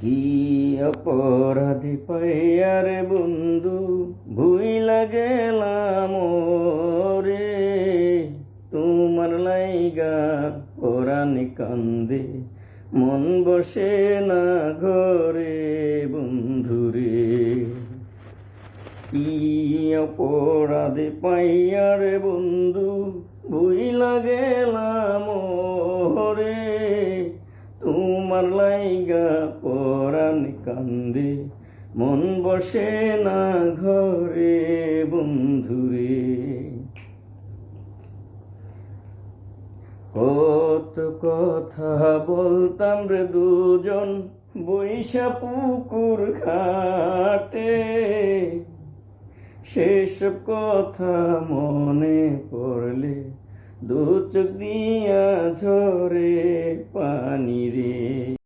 কি অপরাধী পাইয়ার বন্ধু ভুইলা গেলাম রে, তোমার লাইগা পরাণে কান্দে মন বসে না ঘরে বন্ধুরে। কি অপরাধে পাইয়ার বন্ধু ভুইলা গেলাম রে, তোমার লাইগা পরাণ কান্দে মন বসে না ঘরে বন্ধুরে। কত কথা বলতাম রে দুজন বৈশা পুকুর ঘাটে, সেসব কথা মনে পড়লে দু চোখ দিয়া ঝরে পানি রে।